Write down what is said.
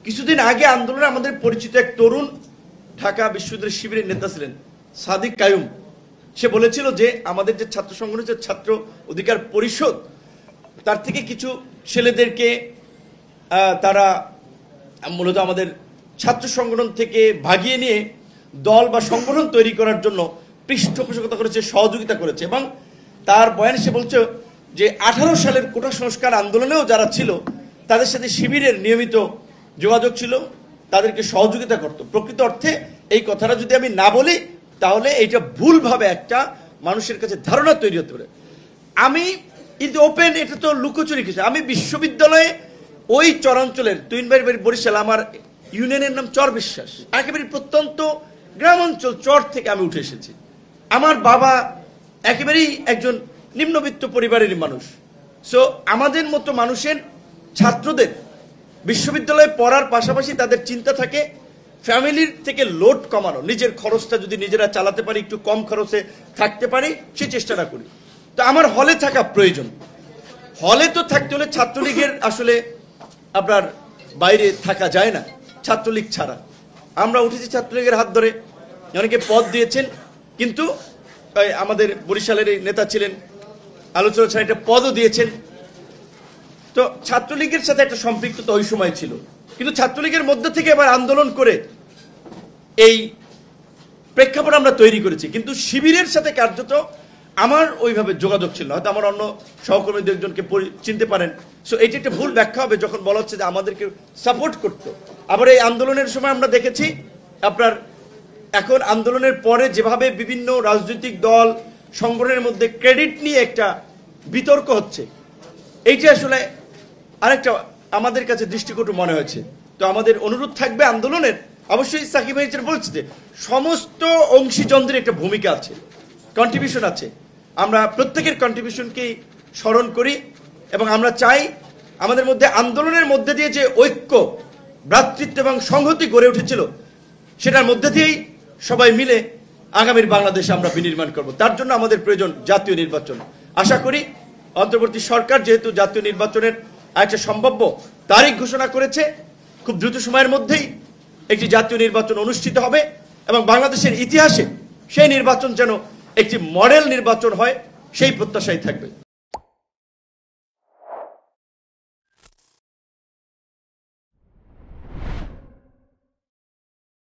কিছুদিন আগে আন্দোলনে আমাদের পরিচিত এক তরুণ ঢাকা বিশ্ববিদ্যালয়ের শিবিরের নেতা ছিলেন সাদিক কায়ুম। সে বলেছিল যে আমাদের যে ছাত্র সংগঠন হচ্ছে ছাত্র অধিকার পরিষদ, তার থেকে কিছু ছেলেদেরকে তারা মূলত আমাদের ছাত্র সংগঠন থেকে ভাগিয়ে নিয়ে দল বা সংগঠন তৈরি করার জন্য পৃষ্ঠপোষকতা করেছে, সহযোগিতা করেছে। এবং তার বয়ানে সে বলছে যে 18 সালের কোটা সংস্কার আন্দোলনেও যারা ছিল তাদের সাথে শিবিরের নিয়মিত যোগাযোগ ছিল, তাদেরকে সহযোগিতা করত। প্রকৃত অর্থে এই কথাটা যদি আমি না বলি তাহলে এইটা ভুলভাবে একটা মানুষের কাছে ধারণা তৈরি হতে পারে। আমি কিন্তু ওপেন, এটা তো লুকোচুরি কিছু। আমি বিশ্ববিদ্যালয়ে ওই চরাঞ্চলের তুইনবাড়ি বরিশাল, আমার ইউনিয়নের নাম চর বিশ্বাস, একেবারে প্রত্যন্ত গ্রাম অঞ্চল চর থেকে আমি উঠে এসেছি। আমার বাবা একেবারেই একজন নিম্নবিত্ত পরিবারের মানুষ। সো আমাদের মতো মানুষের ছাত্রদের বিশ্ববিদ্যালয়ে পড়ার পাশাপাশি তাদের চিন্তা থাকে ফ্যামিলির থেকে লোড কমানো, নিজের খরচটা যদি নিজেরা চালাতে পারি, একটু কম খরচে থাকতে পারি, সে চেষ্টাটা করি। তো আমার হলে থাকা প্রয়োজন। হলে তো থাকতে হলে ছাত্রলীগের আসলে আপনার বাইরে থাকা যায় না, ছাত্রলীগ ছাড়া। আমরা উঠেছি ছাত্রলীগের হাত ধরে, অনেকে পদ দিয়েছেন, কিন্তু আমাদের বরিশালের এই নেতা ছিলেন, আলোচনা ছাড়া একটা পদও দিয়েছেন। তো ছাত্রলীগের সাথে একটা সম্পৃক্ততা ওই সময় ছিল, কিন্তু ছাত্রলীগের মধ্যে থেকে আবার আন্দোলন করে এই প্রেক্ষাপট আমরা তৈরি করেছি। কিন্তু শিবিরের সাথে কার্যত আমার ওইভাবে যোগাযোগ ছিল না। হয়তো আমার অন্য সহকর্মী একজনকে চিনতে পারেন। সো এটি একটা ভুল ব্যাখ্যা হবে যখন বলা হচ্ছে যে আমাদেরকে সাপোর্ট করতো। আবার এই আন্দোলনের সময় আমরা দেখেছি আপনার এখন আন্দোলনের পরে যেভাবে বিভিন্ন রাজনৈতিক দল সংগঠনের মধ্যে ক্রেডিট নিয়ে একটা বিতর্ক হচ্ছে, এইটা আসলে আরেকটা আমাদের কাছে দৃষ্টিকটু মনে হয়েছে। তো আমাদের অনুরোধ থাকবে আন্দোলনের, অবশ্যই সাকিব ভাই বলছে যে সমস্ত অংশীজনদের একটা ভূমিকা আছে, কন্ট্রিবিউশন আছে। আমরা প্রত্যেকের কন্ট্রিবিউশনকেই স্মরণ করি এবং আমরা চাই আমাদের মধ্যে আন্দোলনের মধ্যে দিয়ে যে ঐক্য, ভ্রাতৃত্ব এবং সংহতি গড়ে উঠেছিল, সেটার মধ্যে দিয়েই সবাই মিলে আগামীর বাংলাদেশে আমরা বিনির্মাণ করব। তার জন্য আমাদের প্রয়োজন জাতীয় নির্বাচন। আশা করি অন্তর্বর্তী সরকার যেহেতু জাতীয় নির্বাচনের একটা সম্ভাব্য তারিখ ঘোষণা করেছে, খুব দ্রুত সময়ের মধ্যেই একটি জাতীয় নির্বাচন অনুষ্ঠিত হবে এবং বাংলাদেশের ইতিহাসে সেই নির্বাচন যেন একটি মডেল নির্বাচন হয়, সেই প্রত্যাশাই থাকবে।